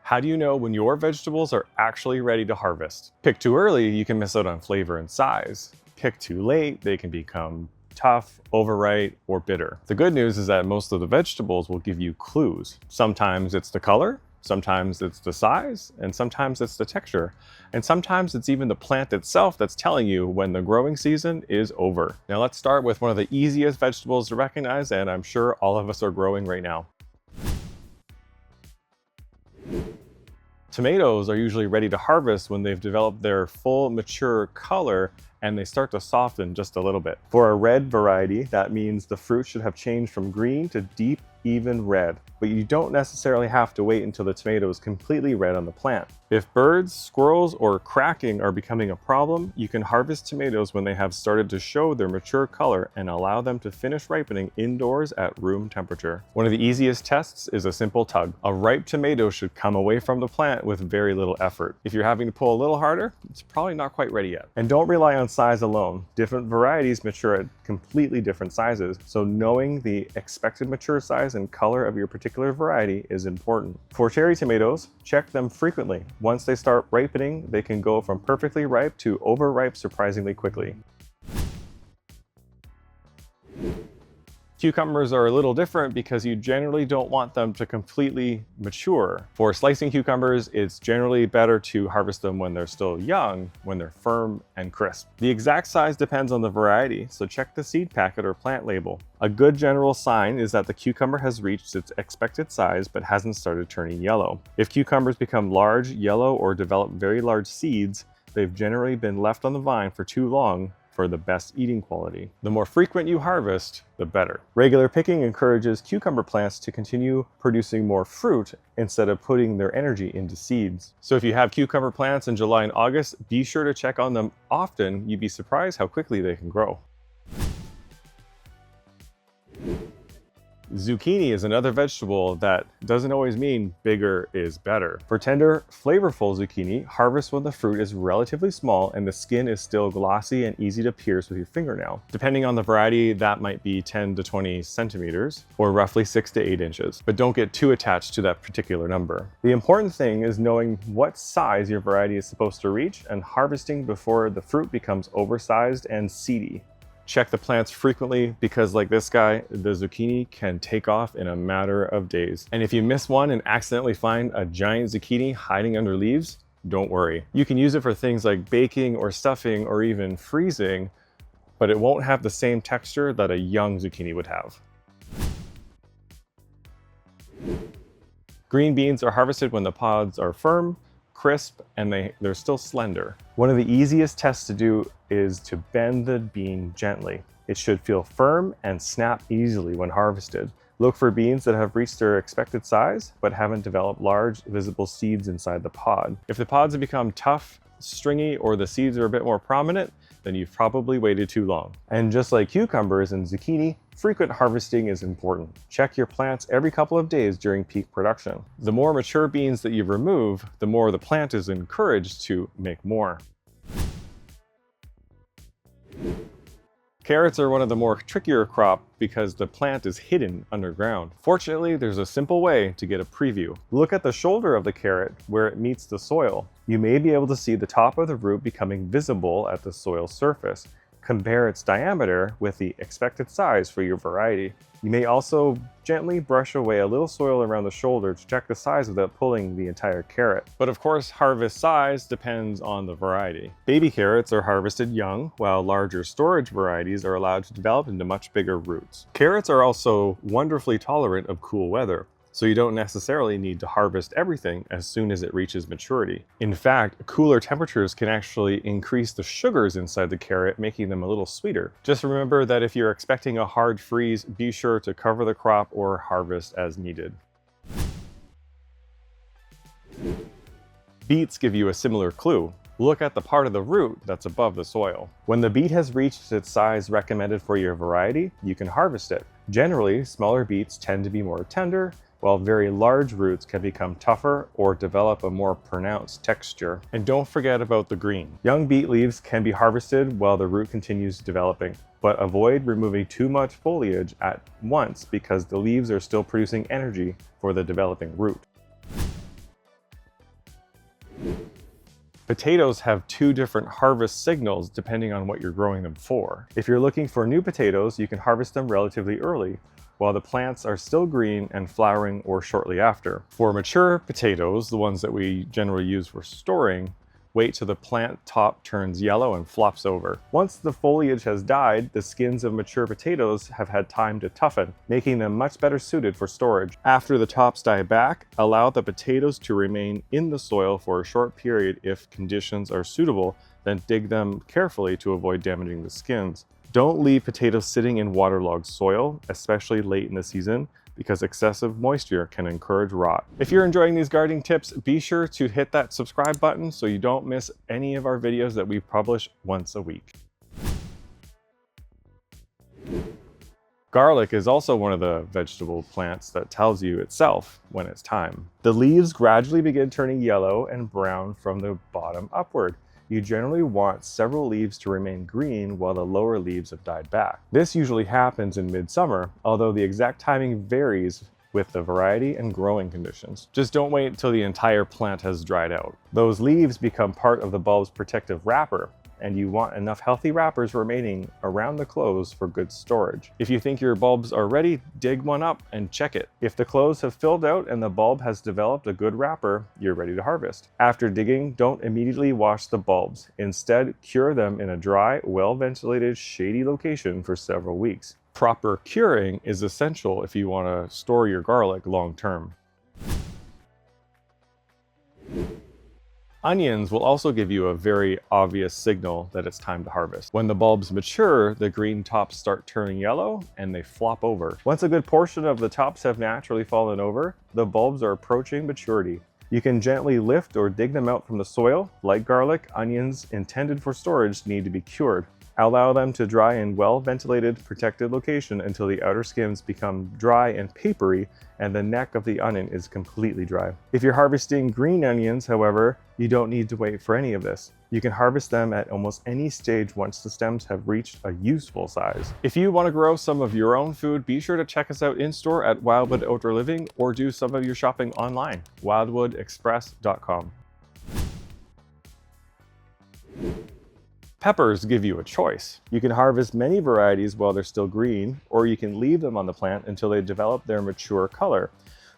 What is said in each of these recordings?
How do you know when your vegetables are actually ready to harvest? Pick too early, you can miss out on flavor and size. Pick too late, they can become tough, overripe, or bitter. The good news is that most of the vegetables will give you clues. Sometimes it's the color, sometimes it's the size, and sometimes it's the texture. And sometimes it's even the plant itself that's telling you when the growing season is over. Now let's start with one of the easiest vegetables to recognize, and I'm sure all of us are growing right now. Tomatoes are usually ready to harvest when they've developed their full mature color and they start to soften just a little bit. For a red variety, that means the fruit should have changed from green to deep, even red. But you don't necessarily have to wait until the tomato is completely red on the plant. If birds, squirrels, or cracking are becoming a problem, you can harvest tomatoes when they have started to show their mature color and allow them to finish ripening indoors at room temperature. One of the easiest tests is a simple tug. A ripe tomato should come away from the plant with very little effort. If you're having to pull a little harder, it's probably not quite ready yet. And don't rely on size alone. Different varieties mature at completely different sizes, so knowing the expected mature size and color of your particular variety is important. For cherry tomatoes, check them frequently. Once they start ripening, they can go from perfectly ripe to overripe surprisingly quickly. Cucumbers are a little different because you generally don't want them to completely mature. For slicing cucumbers, it's generally better to harvest them when they're still young, when they're firm and crisp. The exact size depends on the variety, so check the seed packet or plant label. A good general sign is that the cucumber has reached its expected size but hasn't started turning yellow. If cucumbers become large, yellow, or develop very large seeds, they've generally been left on the vine for too long for the best eating quality. The more frequent you harvest, the better. Regular picking encourages cucumber plants to continue producing more fruit instead of putting their energy into seeds. So if you have cucumber plants in July and August, be sure to check on them often. You'd be surprised how quickly they can grow. Zucchini is another vegetable that doesn't always mean bigger is better. For tender, flavorful zucchini, harvest when the fruit is relatively small and the skin is still glossy and easy to pierce with your fingernail. Depending on the variety, that might be 10 to 20 centimeters or roughly 6 to 8 inches. But don't get too attached to that particular number. The important thing is knowing what size your variety is supposed to reach and harvesting before the fruit becomes oversized and seedy. Check the plants frequently because, like this guy, the zucchini can take off in a matter of days. And if you miss one and accidentally find a giant zucchini hiding under leaves, don't worry. You can use it for things like baking or stuffing or even freezing, but it won't have the same texture that a young zucchini would have. Green beans are harvested when the pods are firm, crisp, and they're still slender. One of the easiest tests to do is to bend the bean gently. It should feel firm and snap easily when harvested. Look for beans that have reached their expected size but haven't developed large visible seeds inside the pod. If the pods have become tough, stringy, or the seeds are a bit more prominent, then you've probably waited too long. And just like cucumbers and zucchini, frequent harvesting is important. Check your plants every couple of days during peak production. The more mature beans that you remove, the more the plant is encouraged to make more. Carrots are one of the more trickier crop because the plant is hidden underground. Fortunately, there's a simple way to get a preview. Look at the shoulder of the carrot where it meets the soil. You may be able to see the top of the root becoming visible at the soil surface. Compare its diameter with the expected size for your variety. You may also gently brush away a little soil around the shoulder to check the size without pulling the entire carrot. But of course, harvest size depends on the variety. Baby carrots are harvested young, while larger storage varieties are allowed to develop into much bigger roots. Carrots are also wonderfully tolerant of cool weather, so you don't necessarily need to harvest everything as soon as it reaches maturity. In fact, cooler temperatures can actually increase the sugars inside the carrot, making them a little sweeter. Just remember that if you're expecting a hard freeze, be sure to cover the crop or harvest as needed. Beets give you a similar clue. Look at the part of the root that's above the soil. When the beet has reached its size recommended for your variety, you can harvest it. Generally, smaller beets tend to be more tender, while very large roots can become tougher or develop a more pronounced texture. And don't forget about the green. Young beet leaves can be harvested while the root continues developing, but avoid removing too much foliage at once because the leaves are still producing energy for the developing root. Potatoes have two different harvest signals depending on what you're growing them for. If you're looking for new potatoes, you can harvest them relatively early, while the plants are still green and flowering or shortly after. For mature potatoes, the ones that we generally use for storing, wait till the plant top turns yellow and flops over. Once the foliage has died, the skins of mature potatoes have had time to toughen, making them much better suited for storage. After the tops die back, allow the potatoes to remain in the soil for a short period if conditions are suitable, then dig them carefully to avoid damaging the skins. Don't leave potatoes sitting in waterlogged soil, especially late in the season, because excessive moisture can encourage rot. If you're enjoying these gardening tips, be sure to hit that subscribe button so you don't miss any of our videos that we publish once a week. Garlic is also one of the vegetable plants that tells you itself when it's time. The leaves gradually begin turning yellow and brown from the bottom upward. You generally want several leaves to remain green while the lower leaves have died back. This usually happens in midsummer, although the exact timing varies with the variety and growing conditions. Just don't wait until the entire plant has dried out. Those leaves become part of the bulb's protective wrapper, and you want enough healthy wrappers remaining around the close for good storage. If you think your bulbs are ready, dig one up and check it. If the close have filled out and the bulb has developed a good wrapper, you're ready to harvest. After digging, don't immediately wash the bulbs. Instead, cure them in a dry, well-ventilated, shady location for several weeks. Proper curing is essential if you want to store your garlic long term. Onions will also give you a very obvious signal that it's time to harvest. When the bulbs mature, the green tops start turning yellow and they flop over. Once a good portion of the tops have naturally fallen over, the bulbs are approaching maturity. You can gently lift or dig them out from the soil. Like garlic, onions intended for storage need to be cured. Allow them to dry in well-ventilated, protected location until the outer skins become dry and papery and the neck of the onion is completely dry. If you're harvesting green onions, however, you don't need to wait for any of this. You can harvest them at almost any stage once the stems have reached a useful size. If you want to grow some of your own food, be sure to check us out in-store at Wildwood Outdoor Living or do some of your shopping online, wildwoodexpress.com. Peppers give you a choice. You can harvest many varieties while they're still green, or you can leave them on the plant until they develop their mature color.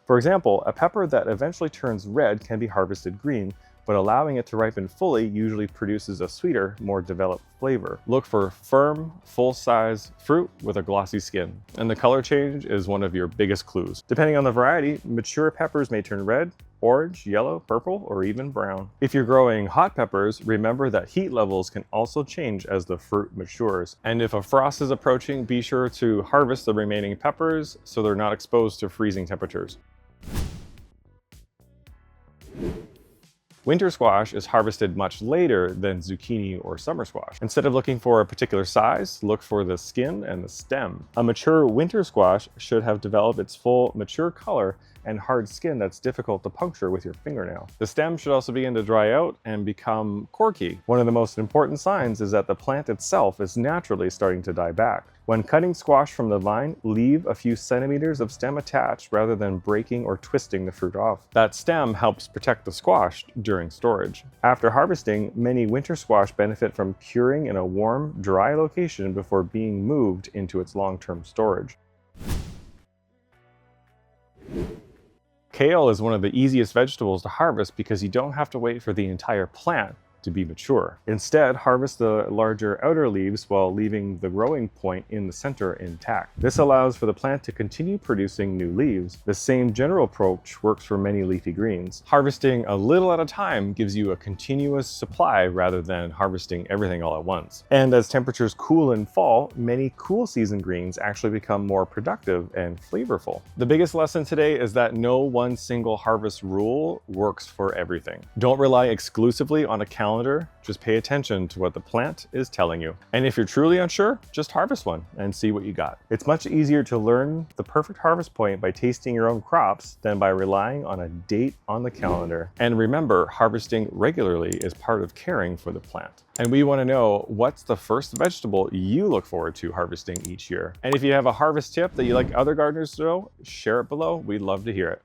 For example, a pepper that eventually turns red can be harvested green, but allowing it to ripen fully usually produces a sweeter, more developed flavor. Look for firm, full-size fruit with a glossy skin, and the color change is one of your biggest clues. Depending on the variety, mature peppers may turn red, orange, yellow, purple, or even brown. If you're growing hot peppers, remember that heat levels can also change as the fruit matures. And if a frost is approaching, be sure to harvest the remaining peppers so they're not exposed to freezing temperatures. Winter squash is harvested much later than zucchini or summer squash. Instead of looking for a particular size, look for the skin and the stem. A mature winter squash should have developed its full mature color and hard skin that's difficult to puncture with your fingernail. The stem should also begin to dry out and become corky. One of the most important signs is that the plant itself is naturally starting to die back. When cutting squash from the vine, leave a few centimeters of stem attached rather than breaking or twisting the fruit off. That stem helps protect the squash during storage. After harvesting, many winter squash benefit from curing in a warm, dry location before being moved into its long-term storage. Kale is one of the easiest vegetables to harvest because you don't have to wait for the entire plant to be mature. Instead, harvest the larger outer leaves while leaving the growing point in the center intact. This allows for the plant to continue producing new leaves. The same general approach works for many leafy greens. Harvesting a little at a time gives you a continuous supply rather than harvesting everything all at once. And as temperatures cool in fall, many cool season greens actually become more productive and flavorful. The biggest lesson today is that no one single harvest rule works for everything. Don't rely exclusively on a calendar, just pay attention to what the plant is telling you. And if you're truly unsure, just harvest one and see what you got. It's much easier to learn the perfect harvest point by tasting your own crops than by relying on a date on the calendar. And remember, harvesting regularly is part of caring for the plant. And we want to know, what's the first vegetable you look forward to harvesting each year? And if you have a harvest tip that you'd like other gardeners to know, share it below. We'd love to hear it.